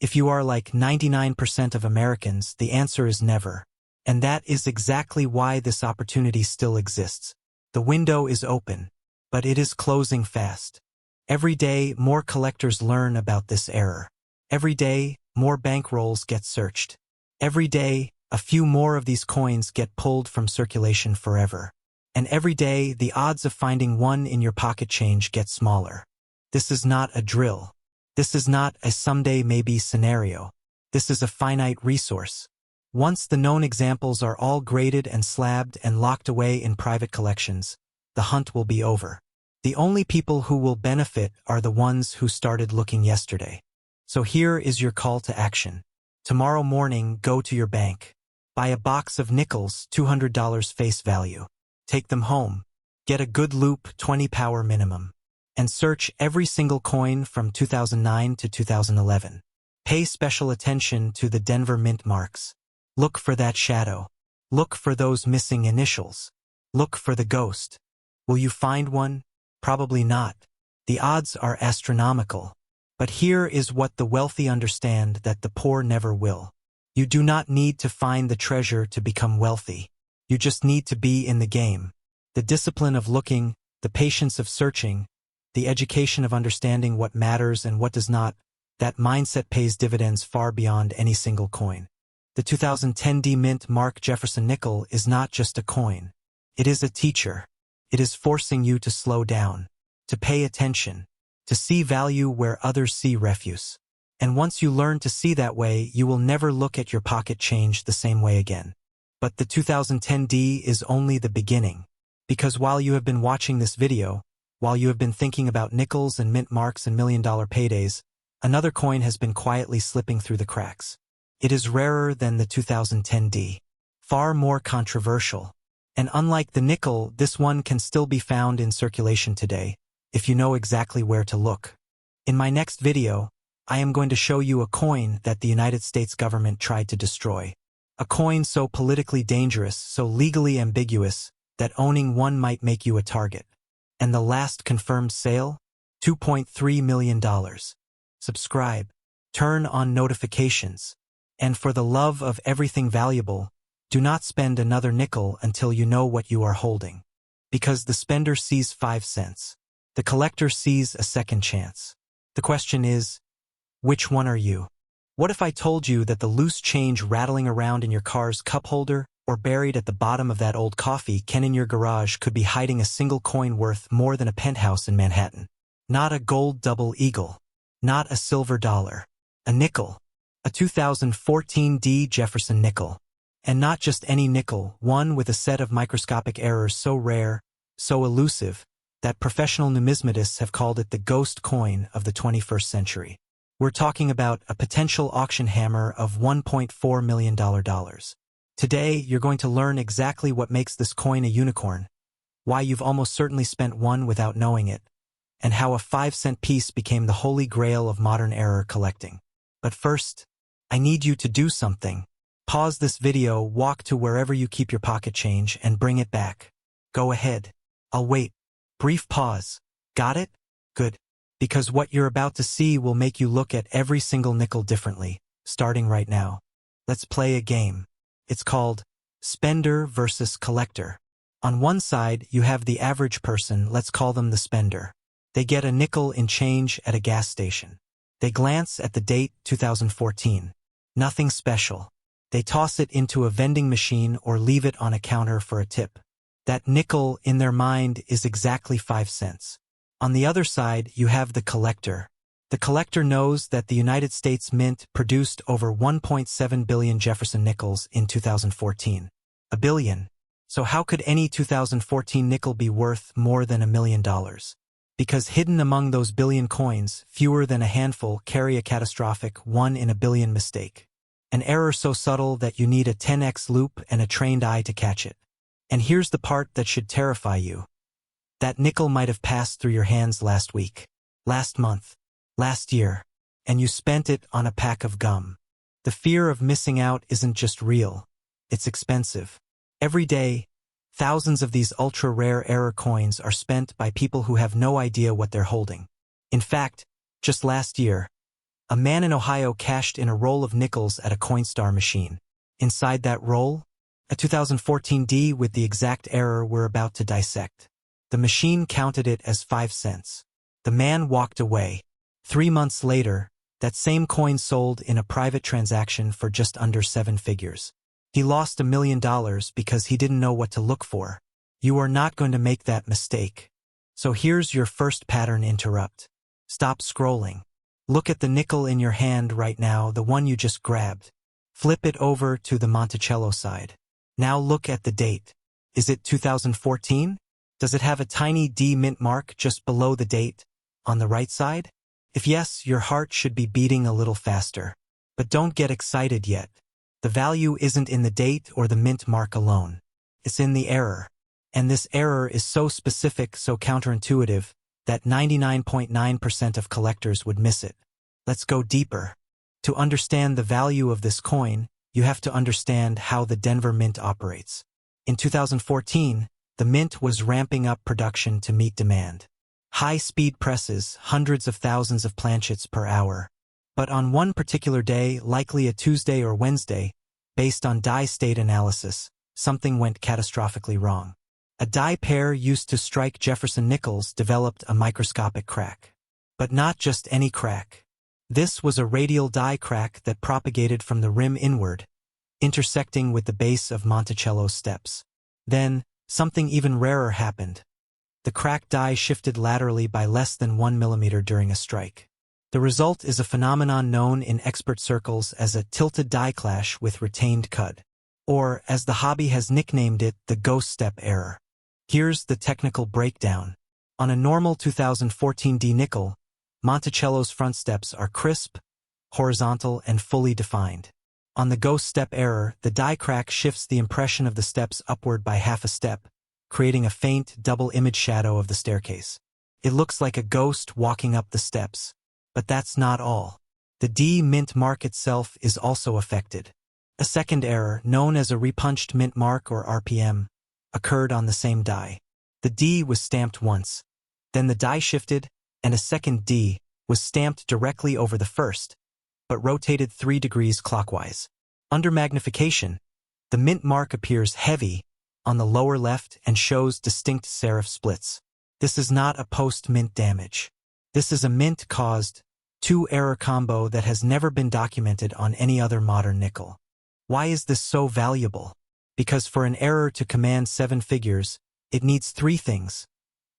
If you are like 99% of Americans, the answer is never. And that is exactly why this opportunity still exists. The window is open, but it is closing fast. Every day, more collectors learn about this error. Every day, more bankrolls get searched. Every day, a few more of these coins get pulled from circulation forever. And every day, the odds of finding one in your pocket change get smaller. This is not a drill. This is not a someday maybe scenario. This is a finite resource. Once the known examples are all graded and slabbed and locked away in private collections, the hunt will be over. The only people who will benefit are the ones who started looking yesterday. So here is your call to action. Tomorrow morning, go to your bank. Buy a box of nickels, $200 face value. Take them home. Get a good loop, 20 power minimum. And search every single coin from 2009 to 2011. Pay special attention to the Denver mint marks. Look for that shadow. Look for those missing initials. Look for the ghost. Will you find one? Probably not. The odds are astronomical. But here is what the wealthy understand that the poor never will. You do not need to find the treasure to become wealthy. You just need to be in the game. The discipline of looking, the patience of searching, the education of understanding what matters and what does not, that mindset pays dividends far beyond any single coin. The 2010D mint mark Jefferson Nickel is not just a coin. It is a teacher. It is forcing you to slow down, to pay attention, to see value where others see refuse. And once you learn to see that way, you will never look at your pocket change the same way again. But the 2010D is only the beginning. Because while you have been watching this video, while you have been thinking about nickels and mint marks and million-dollar paydays, another coin has been quietly slipping through the cracks. It is rarer than the 2010D, far more controversial. And unlike the nickel, this one can still be found in circulation today, if you know exactly where to look. In my next video, I am going to show you a coin that the United States government tried to destroy. A coin so politically dangerous, so legally ambiguous, that owning one might make you a target. And the last confirmed sale? $2.3 million. Subscribe. Turn on notifications. And for the love of everything valuable, do not spend another nickel until you know what you are holding. Because the spender sees 5 cents. The collector sees a second chance. The question is, which one are you? What if I told you that the loose change rattling around in your car's cup holder or buried at the bottom of that old coffee can in your garage could be hiding a single coin worth more than a penthouse in Manhattan? Not a gold double eagle. Not a silver dollar. A nickel. A 2014 Jefferson Nickel. And not just any nickel, one with a set of microscopic errors so rare, so elusive, that professional numismatists have called it the ghost coin of the 21st century. We're talking about a potential auction hammer of $1.4 million. Today, you're going to learn exactly what makes this coin a unicorn, why you've almost certainly spent one without knowing it, and how a 5-cent piece became the holy grail of modern era collecting. But first, I need you to do something. Pause this video, walk to wherever you keep your pocket change, and bring it back. Go ahead. I'll wait. Brief pause. Got it? Good. Because what you're about to see will make you look at every single nickel differently, starting right now. Let's play a game. It's called Spender versus Collector. On one side, you have the average person, let's call them the spender. They get a nickel in change at a gas station. They glance at the date, 2014. Nothing special. They toss it into a vending machine or leave it on a counter for a tip. That nickel, in their mind, is exactly 5 cents. On the other side, you have the collector. The collector knows that the United States Mint produced over 1.7 billion Jefferson Nickels in 2014. A billion. So how could any 2014 nickel be worth more than $1 million? Because hidden among those billion coins, fewer than a handful carry a catastrophic 1 in a billion mistake. An error so subtle that you need a 10x loop and a trained eye to catch it. And here's the part that should terrify you. That nickel might have passed through your hands last week, last month, last year, and you spent it on a pack of gum. The fear of missing out isn't just real, it's expensive. Every day, thousands of these ultra-rare error coins are spent by people who have no idea what they're holding. In fact, just last year, a man in Ohio cashed in a roll of nickels at a Coinstar machine. Inside that roll, a 2014 D with the exact error we're about to dissect. The machine counted it as 5 cents. The man walked away. 3 months later, that same coin sold in a private transaction for just under 7 figures. He lost $1 million because he didn't know what to look for. You are not going to make that mistake. So here's your first pattern interrupt. Stop scrolling. Look at the nickel in your hand right now, the one you just grabbed. Flip it over to the Monticello side. Now look at the date. Is it 2014? Does it have a tiny D mint mark just below the date, on the right side? If yes, your heart should be beating a little faster. But don't get excited yet. The value isn't in the date or the mint mark alone. It's in the error. And this error is so specific, so counterintuitive, that 99.9% of collectors would miss it. Let's go deeper. To understand the value of this coin, you have to understand how the Denver Mint operates. In 2014, the Mint was ramping up production to meet demand. High-speed presses, hundreds of thousands of planchets per hour. But on one particular day, likely a Tuesday or Wednesday, based on die state analysis, something went catastrophically wrong. A die pair used to strike Jefferson Nickels developed a microscopic crack. But not just any crack. This was a radial die crack that propagated from the rim inward, intersecting with the base of Monticello's steps. Then, something even rarer happened. The cracked die shifted laterally by less than 1 millimeter during a strike. The result is a phenomenon known in expert circles as a tilted die clash with retained cud. Or, as the hobby has nicknamed it, the ghost step error. Here's the technical breakdown. On a normal 2014 D nickel, Monticello's front steps are crisp, horizontal, and fully defined. On the ghost step error, the die crack shifts the impression of the steps upward by half a step, creating a faint, double image shadow of the staircase. It looks like a ghost walking up the steps. But that's not all. The D mint mark itself is also affected. A second error, known as a repunched mint mark or RPM, occurred on the same die. The D was stamped once. Then the die shifted, and a second D was stamped directly over the first, but rotated 3 degrees clockwise. Under magnification, the mint mark appears heavy on the lower left and shows distinct serif splits. This is not a post-mint damage. This is a mint-caused two error combo that has never been documented on any other modern nickel. Why is this so valuable? Because for an error to command 7 figures, it needs 3 things.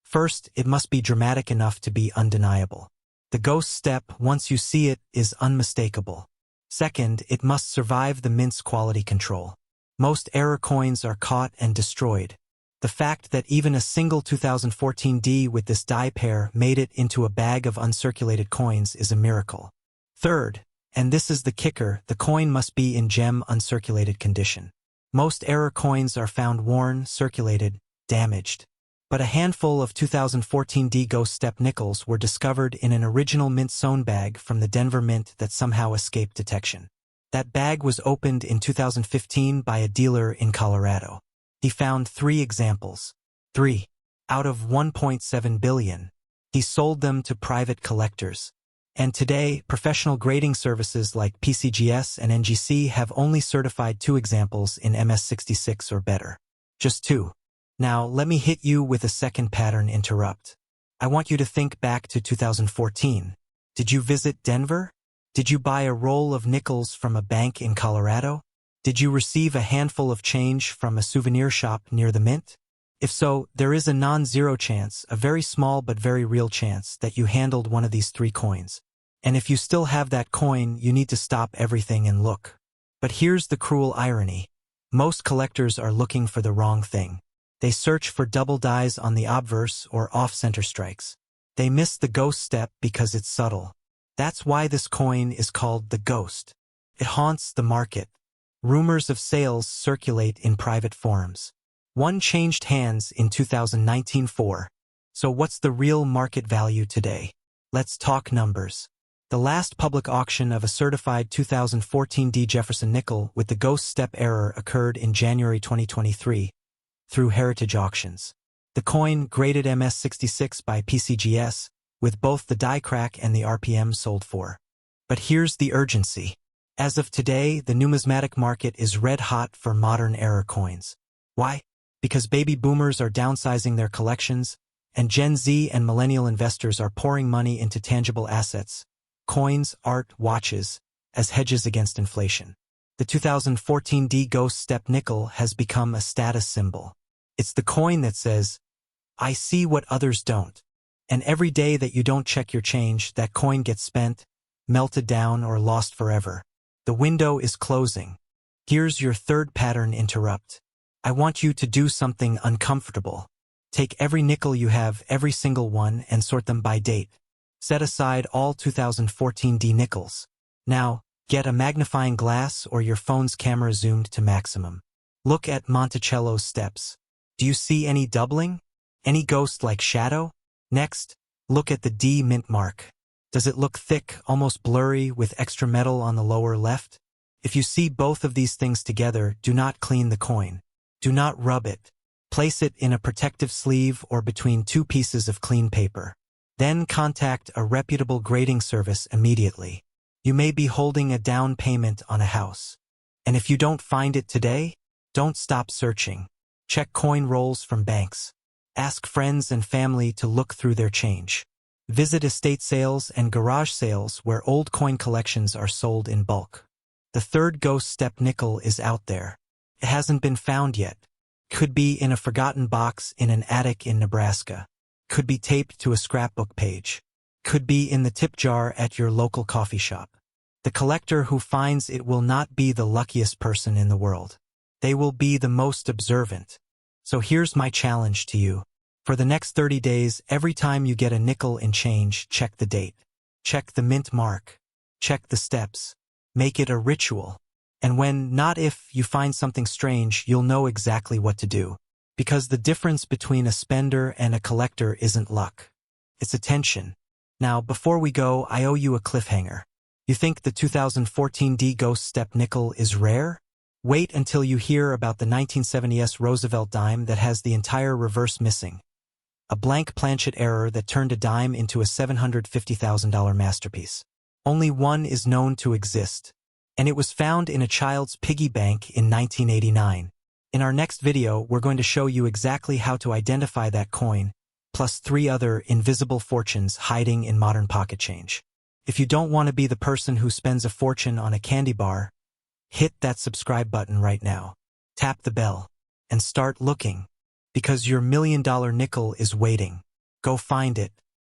First, it must be dramatic enough to be undeniable. The ghost step, once you see it, is unmistakable. Second, it must survive the mint's quality control. Most error coins are caught and destroyed. The fact that even a single 2014 D with this die pair made it into a bag of uncirculated coins is a miracle. Third, and this is the kicker, the coin must be in gem uncirculated condition. Most error coins are found worn, circulated, damaged. But a handful of 2014 D ghost step nickels were discovered in an original mint sewn bag from the Denver Mint that somehow escaped detection. That bag was opened in 2015 by a dealer in Colorado. He found 3 examples. 3 out of 1.7 billion. He sold them to private collectors. And today, professional grading services like PCGS and NGC have only certified 2 examples in MS66 or better. Just 2. Now, let me hit you with a second pattern interrupt. I want you to think back to 2014. Did you visit Denver? Did you buy a roll of nickels from a bank in Colorado? Did you receive a handful of change from a souvenir shop near the mint? If so, there is a non-zero chance, a very small but very real chance, that you handled one of these 3 coins. And if you still have that coin, you need to stop everything and look. But here's the cruel irony. Most collectors are looking for the wrong thing. They search for double dies on the obverse or off-center strikes. They miss the ghost step because it's subtle. That's why this coin is called the ghost. It haunts the market. Rumors of sales circulate in private forums. One changed hands in 2019 for. So what's the real market value today? Let's talk numbers. The last public auction of a certified 2014 D Jefferson Nickel with the ghost step error occurred in January 2023 through Heritage Auctions. The coin, graded MS66 by PCGS, with both the die crack and the RPM, sold for. But here's the urgency. As of today, the numismatic market is red hot for modern error coins. Why? Because baby boomers are downsizing their collections, and Gen Z and millennial investors are pouring money into tangible assets, coins, art, watches, as hedges against inflation. The 2014 D Ghost Step Nickel has become a status symbol. It's the coin that says, I see what others don't. And every day that you don't check your change, that coin gets spent, melted down, or lost forever. The window is closing. Here's your third pattern interrupt. I want you to do something uncomfortable. Take every nickel you have, every single one, and sort them by date. Set aside all 2014 D nickels. Now, get a magnifying glass or your phone's camera zoomed to maximum. Look at Monticello's steps. Do you see any doubling? Any ghost-like shadow? Next, look at the D mint mark. Does it look thick, almost blurry, with extra metal on the lower left? If you see both of these things together, do not clean the coin. Do not rub it. Place it in a protective sleeve or between 2 pieces of clean paper. Then contact a reputable grading service immediately. You may be holding a down payment on a house. And if you don't find it today, don't stop searching. Check coin rolls from banks. Ask friends and family to look through their change. Visit estate sales and garage sales where old coin collections are sold in bulk. The third ghost step nickel is out there. It hasn't been found yet. Could be in a forgotten box in an attic in Nebraska. Could be taped to a scrapbook page. Could be in the tip jar at your local coffee shop. The collector who finds it will not be the luckiest person in the world. They will be the most observant. So here's my challenge to you. For the next 30 days, every time you get a nickel in change, check the date. Check the mint mark. Check the steps. Make it a ritual. And when, not if, you find something strange, you'll know exactly what to do. Because the difference between a spender and a collector isn't luck. It's attention. Now, before we go, I owe you a cliffhanger. You think the 2014 D Ghost Step Nickel is rare? Wait until you hear about the 1970s Roosevelt dime that has the entire reverse missing. A blank planchet error that turned a dime into a $750,000 masterpiece. Only one is known to exist, and it was found in a child's piggy bank in 1989. In our next video, we're going to show you exactly how to identify that coin, plus 3 other invisible fortunes hiding in modern pocket change. If you don't want to be the person who spends a fortune on a candy bar, hit that subscribe button right now. Tap the bell and start looking, because your $1 million nickel is waiting. Go find it.